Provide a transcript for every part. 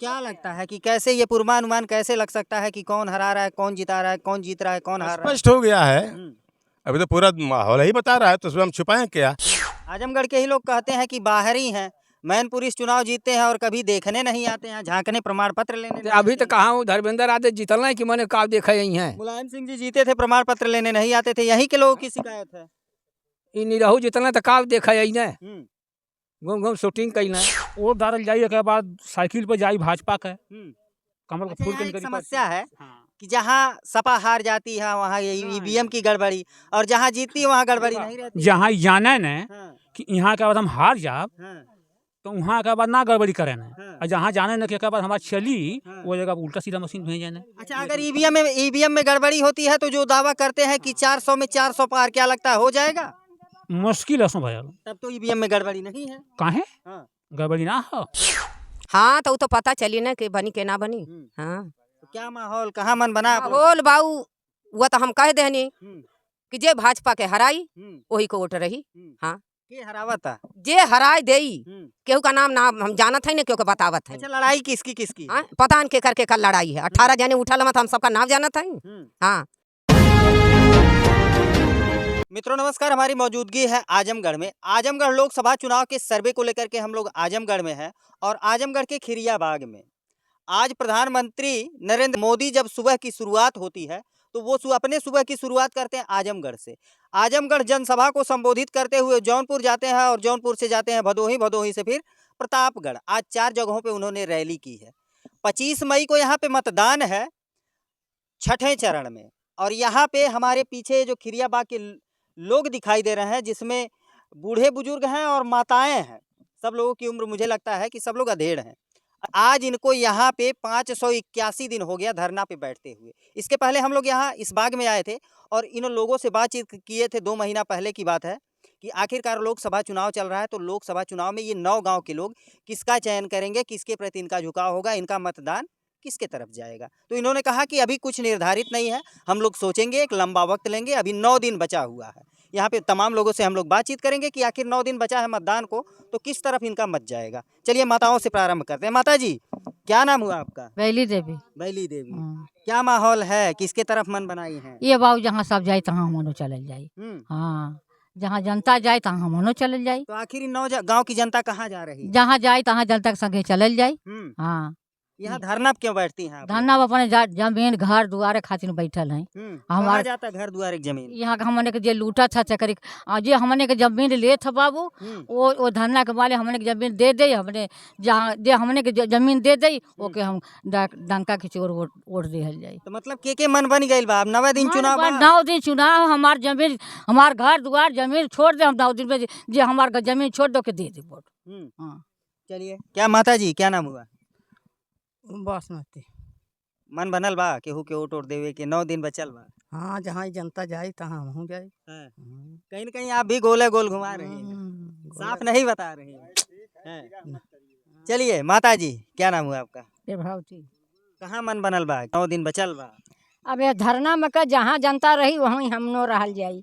क्या लगता है कि कैसे ये पूर्वानुमान कैसे लग सकता है कि कौन हरा रहा है, कौन जिता रहा है, कौन जीत रहा है, कौन हार रहा है? स्पष्ट हो गया है। हम्म। अभी तो पूरा माहौल ही बता रहा है, तो उसमें हम छुपाएं क्या। आजमगढ़ के ही लोग कहते हैं कि बाहरी हैं, मैनपुरी इस चुनाव जीतते हैं और कभी देखने नहीं आते हैं, झांकने प्रमाण पत्र लेने नहीं अभी आते तो हैं। कहाँ हूँ धर्मेंद्र आते जीतल नहीं कि मैंने का देखा यही है। मुलायम सिंह जी जीते थे, प्रमाण पत्र लेने नहीं आते थे, यहीं के लोगों की शिकायत है। इ निरहू जीतल तो का देखा यही ने हम्म, घूम घूम शूटिंग कई ना। वोट डालल जाई के बाद साइकिल पर जाई भाजपा के हम्म। कमल के अच्छा, फूल यहाँ के एक निकली समस्या है हाँ। कि जहाँ सपा हार जाती है वहाँ ये ईवीएम की गड़बड़ी, और जहाँ जीतती है वहाँ गड़बड़ी नहीं रहती। जहाँ जाने ने हाँ, कि यहाँ के बाद हम हार जाब हाँ, तो वहाँ के बाद ना गड़बड़ी करे ने हाँ। और जहाँ जाने ने के बाद हमारा चली हाँ। वो जगह उल्टा सीधा मशीन भेजे ने। अच्छा, अगर ईवीएम में गड़बड़ी होती है तो जो दावा करते हैं कि 400 में 400 पार, क्या लगता है हो जाएगा? मुश्किल है सो भैया तब तो ईवीएम में गड़बड़ी नहीं है। काहे हाँ। गड़बड़ी ना हो। हाँ तो पता चली ना कि बनी के ना बनी। हम्म। हाँ तो क्या माहौल, कहाँ मन बना आप लोग? माहौल बाऊ वो तो हम कह देनी हम्म, कि जे भाजपा के हराई हम्म, वही को वोट रही। हम्म। हाँ के हरावता? जे हराई देई हम्म। केहू का नाम ना हम जानत है ना केहू के बतावत है। अच्छा, लड़ाई किसकी किसकी? हाँ, पता नहीं के करके कल लड़ाई है 18 जने उठल मत हम सबका नाम जानत है। हम्म। हाँ मित्रों नमस्कार, हमारी मौजूदगी है आजमगढ़ में। आजमगढ़ लोकसभा चुनाव के सर्वे को लेकर के हम लोग आजमगढ़ में हैं, और आजमगढ़ के खिरिया बाग में आज प्रधानमंत्री नरेंद्र मोदी जब सुबह की शुरुआत होती है तो वो अपने सुबह की शुरुआत करते हैं आजमगढ़ से। आजमगढ़ जनसभा को संबोधित करते हुए जौनपुर जाते हैं, और जौनपुर से जाते हैं भदोही, भदोही से फिर प्रतापगढ़। आज 4 जगहों पे उन्होंने रैली की है। 25 मई को यहाँ पे मतदान है, छठे चरण में। और यहाँ पे हमारे पीछे जो खिरिया बाग के लोग दिखाई दे रहे हैं, जिसमें बूढ़े बुजुर्ग हैं और माताएं हैं। सब लोगों की उम्र मुझे लगता है कि सब लोग अधेड़ हैं। आज इनको यहाँ पे 581 दिन हो गया धरना पे बैठते हुए। इसके पहले हम लोग यहाँ इस बाग में आए थे और इन लोगों से बातचीत किए थे। 2 महीना पहले की बात है कि आखिरकार लोकसभा चुनाव चल रहा है, तो लोकसभा चुनाव में ये 9 गांव के लोग किसका चयन करेंगे, किसके प्रति इनका झुकाव होगा, इनका मतदान किसके तरफ जाएगा। तो इन्होंने कहा कि अभी कुछ निर्धारित नहीं है, हम लोग सोचेंगे, एक लंबा वक्त लेंगे, अभी 9 दिन बचा हुआ है। यहाँ पे तमाम लोगों से हम लोग बातचीत करेंगे कि आखिर 9 दिन बचा है मतदान को, तो किस तरफ इनका मत जाएगा। चलिए माताओं से प्रारंभ करते हैं। माता जी, क्या नाम हुआ आपका? बैली देवी। बैली देवी। क्या माहौल है, किसके तरफ मन बनाई है? ये बाबू जहाँ सब जाए तहाँ हमनो चलल जाए। हम्म। हाँ, जहाँ जनता जाए तहाँ हमनो चलल जाए। तो आखिर इन 9 गांव की जनता कहाँ जा रही है? जहाँ जाए तहाँ जनता के संगे चलल जाए। हाँ, यहाँ धरना क्यों बैठती हैं आप लोग? धरना अपने जमीन घर दुआरे खातिर बैठल है। कहाँ हमार जाता है घर दुआर एक जमीन? यहाँ के हमने के जे लूटा था चकरी जे हमने के जमीन ले था बाबू, वो धरना के वाले हमने के जमीन दे दे, हमने जहाँ जे हमने के जमीन दे दे ओके हम डंका की चोर वोट देहल जाए। तो मतलब के मन बन गई बा? 9 दिन चुनाव बा? 9 दिन चुनाव, हमार जमीन, हमार घर दुआर जमीन छोड़ दे, हम 9 दिन में जे हमार जमीन छोड़ दो के दे दे वोट। हाँ। चलिए, क्या माता जी क्या नाम हुआ? बासमती। मन बनल बा केहू के वोट देवे के? 9 दिन बचल बा। हाँ, जहाँ जनता जाए तहाँ हम जाए। कहीं न कहीं आप भी गोले गोल घुमा रहे हैं, साफ नहीं बता रहे हैं। चलिए माता जी, क्या नाम हुआ आपका? प्रभावती। कहाँ मन बनल बा? 9 दिन बचल बा। अब ये धरना में का जहाँ जनता रही वहीं हमनो रहल जाई।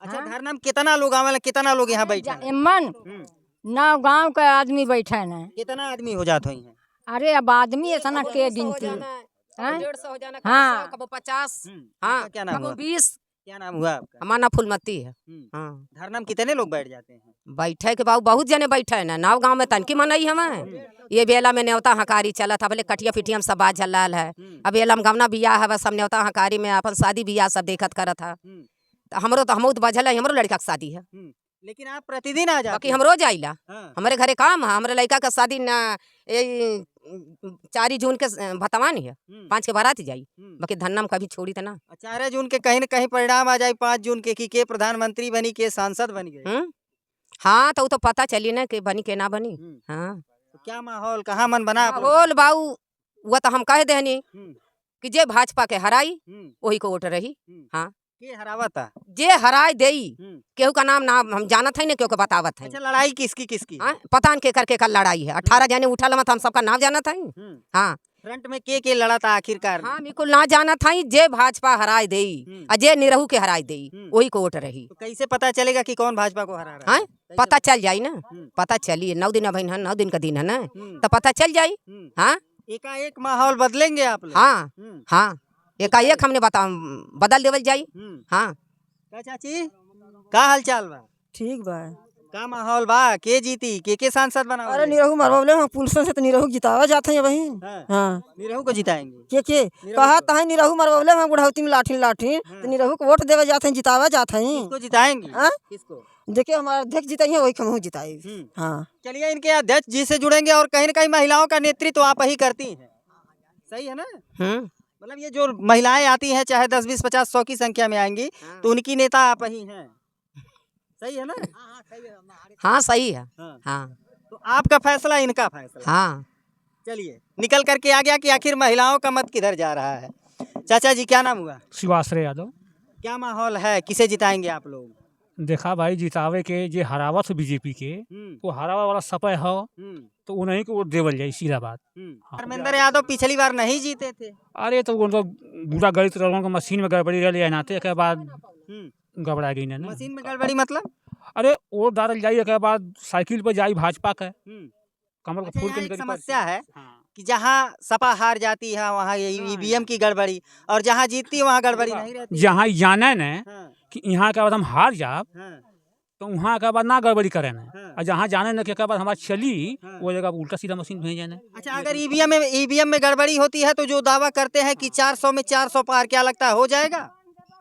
अच्छा, धरना में कितना लोग आवेला, कितना लोग यहाँ बैठे हैं? मन 9 गांव के आदमी बैठे हैं। कितना आदमी हो जात होई हैं? अरे अब आदमी इतना के गिनती। 150 हो जाना, हाँ। कबो 50। आपका हाँ, क्या नाम कबो हुआ? 20। क्या नाम हुआ आपका? हमारा नाम फूलमती है। हाँ, धरना में कितने लोग बैठ जाते हैं? बैठे के बाबू बहुत जने बैठे है ना। 9 गांव में तनकी मनई हमें ये बेला में न्योता हकारी चला था, बोले कटिया पिटिया में सब बात झलाल है। अब एलम गवना बियाह है, बस हम न्योता हकारी में अपन शादी बियाह सब देखत करत था। तो हमरो तो बजल है, हमरो लड़का के शादी है। लेकिन आप प्रतिदिन आ जाते बाकी हम रोज आइला। हाँ। हमारे घरे काम है, हमारे लड़का का शादी ना 4 जून के भतवान है, 5 के बारात जाई। बाकी धन्ना में कभी छोड़ी था ना। 4 जून के कहीं न कहीं परिणाम आ जाए 5 जून के कि के प्रधानमंत्री बनी, के सांसद बन गए। हाँ तो वो तो पता चली ना कि बनी के ना बनी। हाँ, तो क्या माहौल, कहाँ मन बना आप लोग? माहौल बाऊ वो तो हम कह देनी कि जे भाजपा के हराई वही को वोट रही। हाँ, के हरावता? जे हराई देई केहू का नाम ना हम जानत है ना केहू के बतावत है। अच्छा, लड़ाई किसकी किसकी? हाँ, पता नहीं के करके कल लड़ाई है 18 जने उठल मत हम सबका नाम जानत है। हाँ, फ्रंट में के लड़ा था आखिरकार? हाँ बिल्कुल ना जाना था ही, जे भाजपा हराए देई और जे निरहू के हराए देई वही को वोट रही। तो कैसे पता चलेगा कि कौन भाजपा को हरा रहा हाँ है? पता चल जाई ना, पता चलिए 9 दिन अभी 9 दिन का दिन है ना, तो पता चल जाई। हाँ एकाएक माहौल बदलेंगे आप लोग? हाँ हाँ एकाएक हमने बदल देवल जाई। हाँ का चाची का हाल चाल बा? ठीक बा। का माहौल बा? के जीती? के सांसद बना? अरे निरहू मरवाले हम पुलिसों से तो निरहू जितावा जाते हैं बहन। हाँ। हाँ निरहू को जिताएंगे? के कहा था निरहू मरवाले हम बुढ़ौती में लाठी तो निरहू को वोट देवे जाते हैं, जितावा जाते हैं। किसको जिताएंगे? हाँ? किसको? देखिए हमारा अध्यक्ष जिताइए वही हम जिताए। हाँ चलिए इनके अध्यक्ष जी से जुड़ेंगे और कहीं न कहीं महिलाओं का नेतृत्व आप ही करती हैं, सही है ना? मतलब ये जो महिलाएं आती हैं चाहे 10, 20, 50, 100 की संख्या में आएंगी तो उनकी नेता आप ही हैं, सही है ना? हाँ सही है। हाँ। हाँ तो आपका फैसला इनका फैसला। हाँ चलिए निकल करके आ गया कि आखिर महिलाओं का मत किधर जा रहा है। चाचा जी क्या नाम हुआ? शिवाश्रय यादव। क्या माहौल है, किसे जिताएंगे आप लोग? देखा भाई जितावे के जे हरावत बीजेपी के वो हरावा वाला सपय हो तो उन्हीं को वोट देवल जाए, सीधा बात। धर्मेंद्र यादव पिछली बार नहीं जीते थे। अरे तो उनको बुरा गणित रहा मशीन में गड़बड़ी रही नाते के बाद गड़बड़ा गई ना। मशीन में गड़बड़ी मतलब? अरे वोट डाल जाइए के बाद साइकिल पर जाई भाजपा के कमल का अच्छा, फूल यहाँ के एक निकली समस्या है हाँ। कि जहाँ सपा हार जाती है वहाँ ईवीएम की गड़बड़ी और जहाँ जीतती है वहाँ गड़बड़ी नहीं रहती। जहाँ जाने न हाँ, कि यहाँ के बाद हम हार जाब हाँ, तो वहाँ के बाद ना गड़बड़ी करे न हाँ। और जहाँ जाने न के बाद हमारा चली हाँ। वो जगह उल्टा सीधा मशीन भेजे न। अच्छा अगर ईवीएम में गड़बड़ी होती है तो जो दावा करते हैं कि 400 में 400 पार, क्या लगता है हो जाएगा?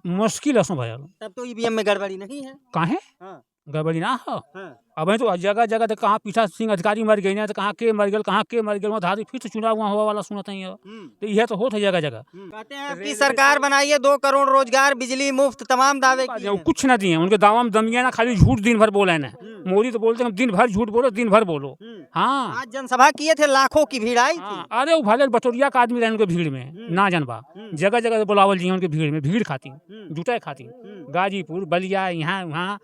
मुश्किल है भैया। तब तो ईवीएम में गड़बड़ी नहीं है। काहे हाँ, गड़बड़ी ना हो? हाँ। अब तो जगह जगह तो कहाँ पीछा सिंह अधिकारी मर गई ना तो कहाँ के मर गए, कहाँ के मर गए, वहाँ धारी फिर से चुनाव वहाँ हुआ वाला सुनते हैं। तो यह तो होता है जगह जगह। कहते हैं कि सरकार बनाइए 2 करोड़ रोजगार, बिजली मुफ्त, तमाम दावे किए हैं। कुछ ना दिए उनके दावा में दमिया ना, खाली झूठ दिन भर बोले ना। मोदी तो बोलते हैं दिन भर झूठ बोलो, दिन भर बोलो। हाँ आज जनसभा किए थे, लाखों की भीड़ आई थी। हाँ। अरे वो भले बटोरिया का आदमी रहे उनके भीड़ में ना जनबा, जगह जगह बुलावल जी उनके भीड़ में, भीड़ खाती जुटे खाती गाजीपुर बलिया यहाँ वहाँ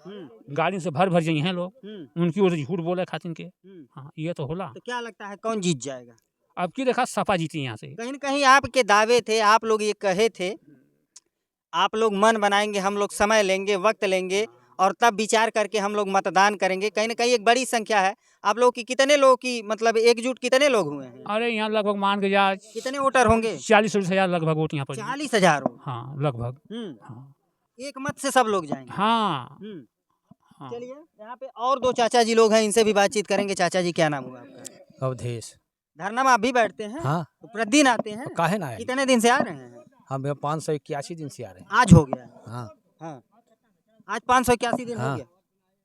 गाड़ी से भर जाइए हैं लोग उनकी ओर झूठ बोले खातिन के। हाँ ये तो होला। तो क्या लगता है कौन जीत जाएगा? अब की देखा सपा जीती यहाँ से। कहीं न कहीं आपके दावे थे, आप लोग ये कहे थे, आप लोग मन बनाएंगे, हम लोग समय लेंगे, वक्त लेंगे और तब विचार करके हम लोग मतदान करेंगे। कहीं न कहीं एक बड़ी संख्या है आप लोग की। कितने लोग की मतलब एकजुट कितने लोग हुए हैं? अरे यहाँ लगभग मान के जा कितने वोटर होंगे? 40-40 लोग लगभग वोट यहाँ पर। 40,000 हो? हाँ लगभग। हाँ एक मत से सब लोग जाएंगे। हाँ हाँ। चलिए यहाँ पे और 2 चाचा जी लोग हैं, इनसे भी बातचीत करेंगे। चाचा जी क्या नाम हुआ आपका? अवधेश। धरना में आप भी बैठते हैं? हाँ तो प्रतिदिन आते हैं? काहे ना आए? कितने दिन से आ रहे हैं? हम 581 दिन से आ रहे हैं। आज हो गया? हाँ हाँ, आज 581 दिन हो हाँ। गया।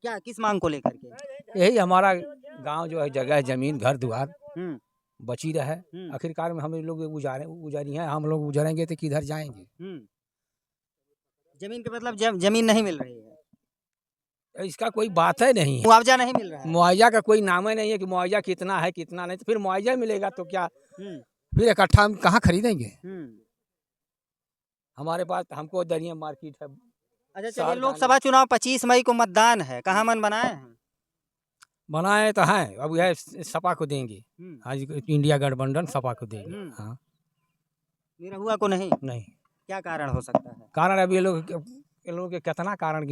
क्या किस मांग को लेकर के? यही हमारा गांव जो है, जगह जमीन घर द्वार हम्म, बची रहे। आखिरकार में हम लोग गुजारी हैं, हम लोग गुजारेंगे तो किधर जाएंगे? जमीन के मतलब जमीन नहीं मिल रही है, इसका कोई बात है नहीं है। मुआवजा नहीं मिल रहा है। मुआवजा का कोई नाम ही नहीं है कि मुआवजा कितना है कितना नहीं। तो फिर मुआवजा मिलेगा तो क्या हम्म, फिर इकट्ठा हम कहाँ खरीदेंगे? हम्म। हमारे पास हमको दरिया मार्केट है। अच्छा साल चलिए, लोकसभा चुनाव 25 मई को मतदान है, कहाँ मन बनाए हैं? बनाए तो हैं, अब यह सपा को देंगे। आज इंडिया गठबंधन सपा को देंगे। हाँ निरहुआ को नहीं? नहीं क्या कारण हो सकता है? कारण अब ये लोग के कितना कारण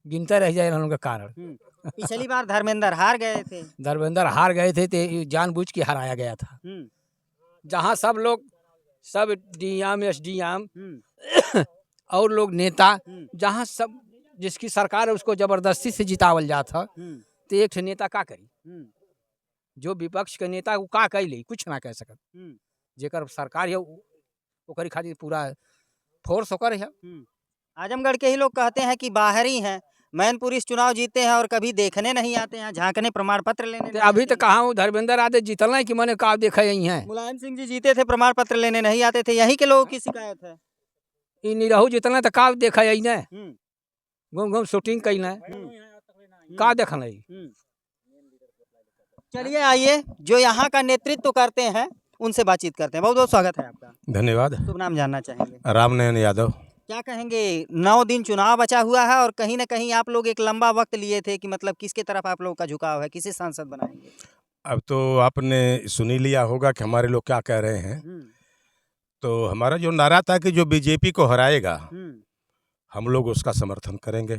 गिनते रह जाए इन लोगों का कारण। पिछली बार धर्मेंद्र हार गए थे। धर्मेंद्र हार गए थे तो जानबूझ के हराया गया था। जहाँ सब लोग सब डीएम एसडीएम और लोग नेता, जहाँ सब जिसकी सरकार है उसको जबरदस्ती से जितावल जाता तो एक नेता का करी? जो विपक्ष के नेता वो का कही ले, कुछ ना कह सकत। जेकर सरकार है ओकरी खातिर पूरा फोर्स ओकर है। आजमगढ़ के ही लोग कहते हैं कि बाहरी हैं, मैनपुरी इस चुनाव जीते हैं और कभी देखने नहीं आते हैं, झांकने प्रमाण पत्र लेने नहीं अभी तो आते। कहा हूँ धर्मेंद्र आदे जीतल है कि मैंने का देखा यही है। मुलायम सिंह जी जीते थे, प्रमाण पत्र लेने नहीं आते थे, यहीं के लोगों की शिकायत है। इ निरहू जितना तो का देखा यही ने, घूम घूम शूटिंग कई ने, का देखल है। चलिए आइए, जो यहाँ का नेतृत्व करते हैं उनसे बातचीत करते हैं। बहुत बहुत स्वागत है आपका। धन्यवाद। शुभ नाम जानना चाहेंगे? रामनयन यादव। क्या कहेंगे, 9 दिन चुनाव बचा हुआ है और कहीं ना कहीं आप लोग एक लंबा वक्त लिए थे कि मतलब किसके तरफ आप लोगों का झुकाव है, किसे सांसद बनाएंगे? अब तो आपने सुन ही लिया होगा कि हमारे लोग क्या कह रहे हैं। तो हमारा जो नारा था कि जो बीजेपी को हराएगा हम लोग उसका समर्थन करेंगे।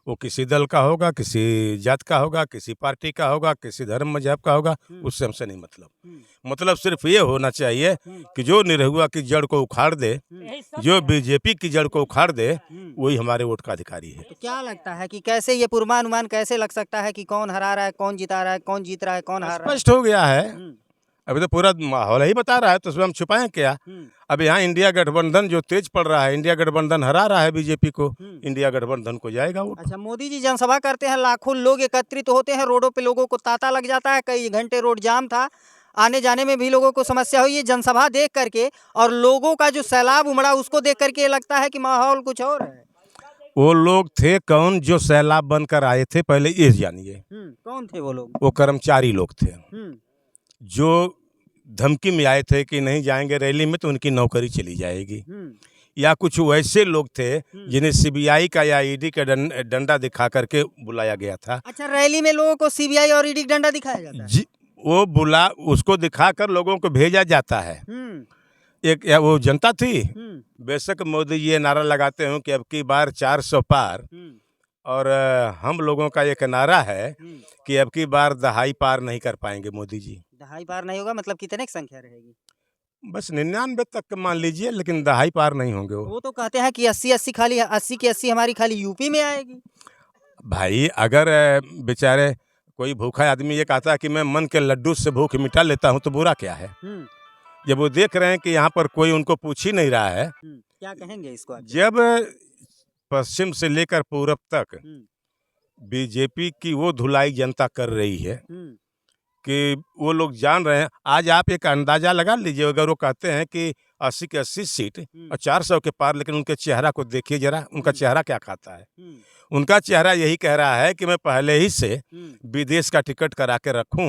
वो किसी दल का होगा, किसी जात का होगा, किसी पार्टी का होगा, किसी धर्म मजहब का होगा, उससे हमसे नहीं मतलब सिर्फ ये होना चाहिए कि जो निरहुआ की जड़ को उखाड़ दे, जो बीजेपी की जड़ को उखाड़ दे, वही हमारे वोट का अधिकारी है। तो क्या लगता है कि कैसे ये पूर्वानुमान कैसे लग सकता है कि कौन हरा रहा है, कौन जिता रहा है, कौन जीत रहा है, कौन हार रहा है? स्पष्ट हो गया है, अभी तो पूरा माहौल ही बता रहा है, तो उसमें हम छुपाएं क्या। अब यहाँ इंडिया गठबंधन जो तेज पड़ रहा है, इंडिया गठबंधन हरा रहा है बीजेपी को, इंडिया गठबंधन को जाएगा वोट। अच्छा, मोदी जी जनसभा करते हैं, लाखों लोग एकत्रित होते हैं, रोडों पे लोगों को तांता लग जाता है, कई घंटे रोड जाम था, आने जाने में भी लोगों को समस्या हुई है। जनसभा देख करके और लोगों का जो सैलाब उमड़ा उसको देख करके लगता है कि माहौल कुछ और है। वो लोग थे कौन जो सैलाब बनकर आए थे, पहले ये जानिए। कौन थे वो लोग? वो कर्मचारी लोग थे जो धमकी में आए थे कि नहीं जाएंगे रैली में तो उनकी नौकरी चली जाएगी। या कुछ वैसे लोग थे जिन्हें सीबीआई का या ईडी का डंडा दिखा करके बुलाया गया था। अच्छा, रैली में लोगों को सीबीआई और ईडी का डंडा दिखाया जाता है? जी, वो उसको दिखाकर लोगों को भेजा जाता है। एक या वो जनता थी। बेशक मोदी जी ये नारा लगाते हो कि अब की बार 400 पार, और हम लोगों का एक नारा है कि अब की बार दहाई पार नहीं कर पाएंगे मोदी जी। दहाई पार नहीं होगा मतलब कितने की संख्या रहेगी? बस 99 तक मान लीजिए, लेकिन दहाई पार नहीं होंगे वो तो कहते हैं कि 80 खाली 80 की 80 हमारी खाली यूपी में आएगी। भाई अगर बेचारे कोई भूखा आदमी ये कहता है कि मैं मन के लड्डू से भूख मिटा लेता हूँ तो बुरा क्या है। जब वो देख रहे हैं कि यहाँ पर कोई उनको पूछ ही नहीं रहा है, क्या कहेंगे इसको? जब पश्चिम से लेकर पूरब तक बीजेपी की वो धुलाई जनता कर रही है कि वो लोग जान रहे हैं। आज आप एक अंदाजा लगा लीजिए, अगर वो कहते हैं कि 80 की 80 सीट और 400 के पार, लेकिन उनके चेहरा को देखिए जरा, उनका चेहरा क्या खाता है। उनका चेहरा यही कह रहा है कि मैं पहले ही से विदेश का टिकट करा के रखूं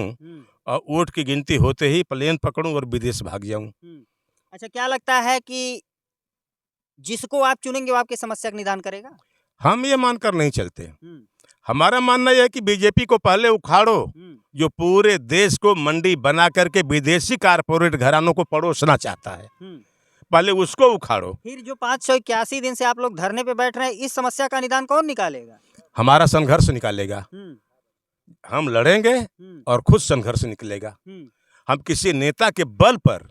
और वोट की गिनती होते ही प्लेन पकड़ूं और विदेश भाग जाऊं। अच्छा, क्या लगता है कि जिसको आप चुनेंगे वो आपकी समस्या का निदान करेगा? हम ये मानकर नहीं चलते। हमारा मानना यह है कि बीजेपी को पहले उखाड़ो, जो पूरे देश को मंडी बना करके विदेशी कारपोरेट घरानों को परोसना चाहता है, पहले उसको उखाड़ो। फिर जो 581 दिन से आप लोग धरने पे बैठ रहे हैं, इस समस्या का निदान कौन निकालेगा? हमारा संघर्ष निकालेगा। हम लड़ेंगे और खुद संघर्ष निकलेगा। हम किसी नेता के बल पर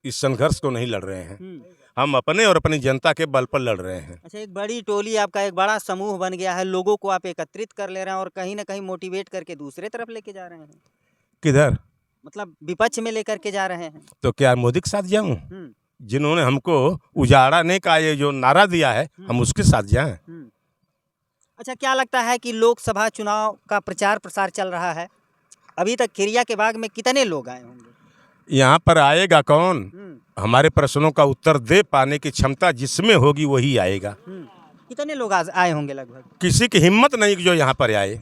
इस संघर्ष को नहीं लड़ रहे हैं, हम अपने और अपनी जनता के बल पर लड़ रहे हैं। अच्छा, एक बड़ी टोली, आपका एक बड़ा समूह बन गया है, लोगों को आप एकत्रित कर ले रहे हैं और कहीं ना कहीं मोटिवेट करके दूसरे तरफ लेके जा रहे हैं। किधर? मतलब विपक्ष में लेकर के जा रहे हैं। तो क्या मोदी के साथ जाऊं? जिन्होंने हमको उजाड़ने का ये जो नारा दिया है, हम उसके साथ जाएं। अच्छा, क्या लगता है कि लोकसभा चुनाव का प्रचार प्रसार चल रहा है, अभी तक खिरिया के बाग में कितने लोग आए होंगे? यहाँ पर आएगा कौन? हमारे प्रश्नों का उत्तर दे पाने की क्षमता जिसमें होगी वही आएगा। कितने लोग आए होंगे लगभग? किसी की हिम्मत नहीं कि जो यहाँ पर आए।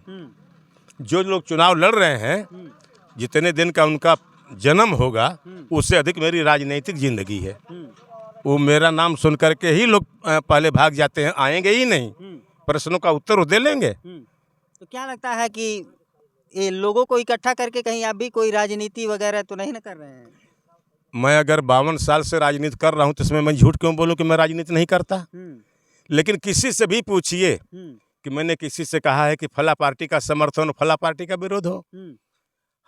जो लोग चुनाव लड़ रहे हैं, जितने दिन का उनका जन्म होगा उससे अधिक मेरी राजनीतिक जिंदगी है। वो मेरा नाम सुन करके ही लोग पहले भाग जाते हैं, आएंगे ही नहीं। प्रश्नों का उत्तर वो दे लेंगे। तो क्या लगता है कि ये लोगों को इकट्ठा करके कहीं आप भी कोई राजनीति वगैरह तो नहीं न कर रहे हैं? मैं अगर 52 साल से राजनीति कर रहा हूँ तो इसमें मैं झूठ क्यों बोलूँ कि मैं राजनीति नहीं करता। लेकिन किसी से भी पूछिए कि मैंने किसी से कहा है कि फला पार्टी का समर्थन, फला पार्टी का विरोध हो।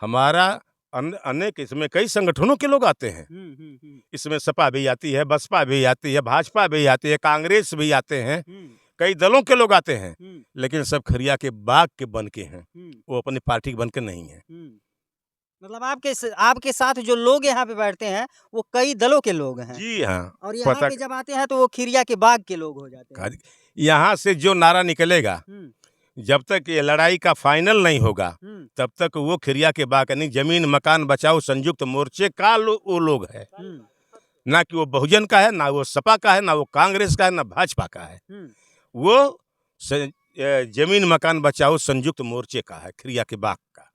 हमारा अनेक, इसमें कई संगठनों के लोग आते हैं। इसमें सपा भी आती है, बसपा भी आती है, भाजपा भी आती है, कांग्रेस भी आते हैं, कई दलों के लोग आते हैं, लेकिन सब खरिया के बाग के बन के हैं, वो अपनी पार्टी के बन के नहीं है। मतलब आपके साथ जो लोग यहाँ पे बैठते हैं वो कई दलों के लोग हैं। जी हाँ। और यहाँ पे जब आते हैं तो वो खिरिया के बाग के लोग हो जाते हैं। यहाँ से जो नारा निकलेगा, जब तक ये लड़ाई का फाइनल नहीं होगा तब तक वो खिरिया के बाग यानी जमीन मकान बचाओ संयुक्त मोर्चे का वो लोग है। ना कि वो बहुजन का है, ना वो सपा का है, ना वो कांग्रेस का है, ना भाजपा का है। वो जमीन मकान बचाओ संयुक्त मोर्चे का है, खिरिया के बाग का।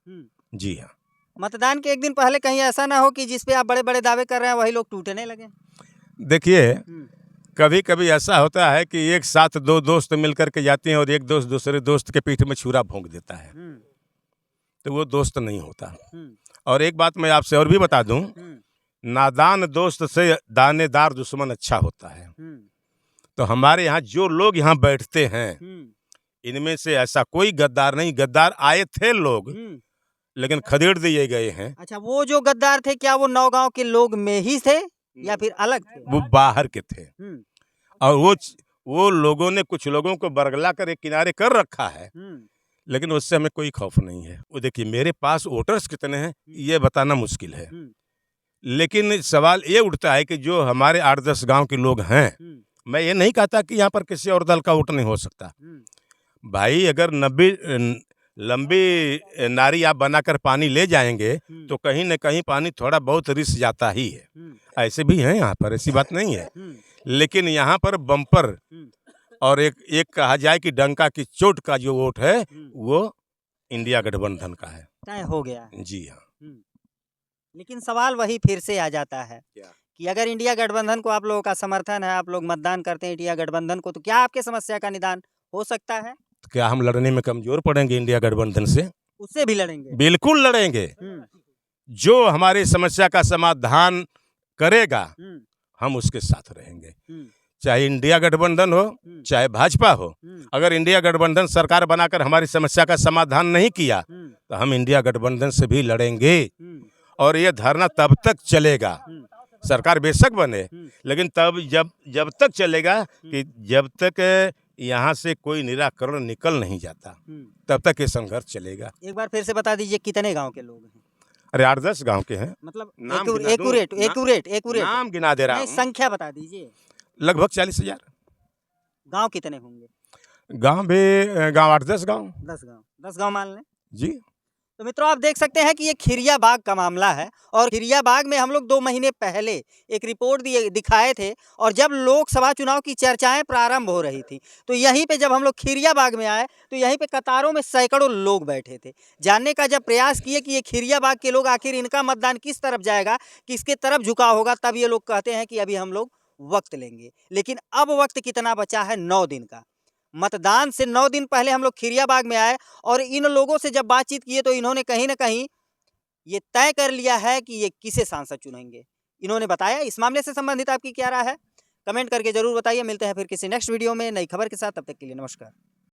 जी हाँ। मतदान के एक दिन पहले कहीं ऐसा ना हो कि जिसपे आप बड़े बड़े दावे कर रहे हैं वही लोग टूटने लगे। देखिए, कभी कभी ऐसा होता है कि एक साथ दो दोस्त मिलकर के जाते हैं और एक दोस्त दूसरे दोस्त के पीठ में छुरा भोंक देता है, तो वो दोस्त नहीं होता। और एक बात मैं आपसे और भी बता दूं, नादान दोस्त से दानेदार दुश्मन अच्छा होता है। तो हमारे यहाँ जो लोग यहाँ बैठते हैं, इनमें से ऐसा कोई गद्दार नहीं। गद्दार आए थे लोग, लेकिन खदेड़ दिए गए हैं। अच्छा, वो जो गद्दार थे क्या वो नौगांव के लोग में ही थे या फिर अलग थे? वो बाहर के थे, और वो लोगों ने कुछ लोगों को बरगला कर एक किनारे कर रखा है, लेकिन उससे हमें कोई खौफ नहीं है। वो देखिए, मेरे पास वोटर्स कितने हैं ये बताना मुश्किल है, लेकिन सवाल ये उठता है कि जो हमारे 8-10 गांव के लोग हैं, मैं ये नहीं कहता कि यहाँ पर किसी और दल का वोट नहीं हो सकता। भाई, अगर लंबी नारी आप बनाकर पानी ले जाएंगे तो कहीं न कहीं पानी थोड़ा बहुत रिस जाता ही है। ऐसे भी हैं यहाँ पर, ऐसी बात नहीं है। लेकिन यहाँ पर बम्पर और एक कहा जाए कि डंका की चोट का जो वोट है वो इंडिया गठबंधन का है, तय हो गया है। जी हाँ। लेकिन सवाल वही फिर से आ जाता है कि अगर इंडिया गठबंधन को आप लोगों का समर्थन है, आप लोग मतदान करते हैं इंडिया गठबंधन को, तो क्या आपके समस्या का निदान हो सकता है? तो क्या हम लड़ने में कमजोर पड़ेंगे इंडिया गठबंधन से? उससे भी लड़ेंगे। बिल्कुल लड़ेंगे। जो हमारी समस्या का समाधान करेगा हम उसके साथ रहेंगे, चाहे इंडिया गठबंधन हो चाहे भाजपा हो। अगर इंडिया गठबंधन सरकार बनाकर हमारी समस्या का समाधान नहीं किया तो हम इंडिया गठबंधन से भी लड़ेंगे, और ये धरना तब तक चलेगा, सरकार बेशक बने, लेकिन तब जब तक चलेगा कि जब तक यहाँ से कोई निराकरण निकल नहीं जाता, तब तक ये संघर्ष चलेगा। एक बार फिर से बता दीजिए कितने गांव के लोग हैं? अरे 8-10 गांव के हैं। मतलब नाम गिना दूं? एक्यूरेट नाम गिना दे रहा नहीं, हूं। संख्या बता दीजिए। लगभग 40,000 गांव कितने होंगे? गांव 8-10 गांव। 10 गांव मान लें जी। तो मित्रों, आप देख सकते हैं कि ये खिरिया बाग का मामला है, और खिरिया बाग में हम लोग 2 महीने पहले एक रिपोर्ट दिखाए थे, और जब लोकसभा चुनाव की चर्चाएं प्रारंभ हो रही थी तो यहीं पे जब हम लोग खिरिया बाग में आए तो यहीं पे कतारों में सैकड़ों लोग बैठे थे। जानने का जब प्रयास किए कि ये खिरिया बाग के लोग आखिर इनका मतदान किस तरफ जाएगा, किसके तरफ झुकाव होगा, तब ये लोग कहते हैं कि अभी हम लोग वक्त लेंगे। लेकिन अब वक्त कितना बचा है? 9 दिन का। मतदान से 9 दिन पहले हम लोग खिरिया बाग में आए, और इन लोगों से जब बातचीत किए तो इन्होंने कहीं ना कहीं ये तय कर लिया है कि ये किसे सांसद चुनेंगे। इन्होंने बताया। इस मामले से संबंधित आपकी क्या राय है? कमेंट करके जरूर बताइए। मिलते हैं फिर किसी नेक्स्ट वीडियो में नई खबर के साथ। तब तक के लिए नमस्कार।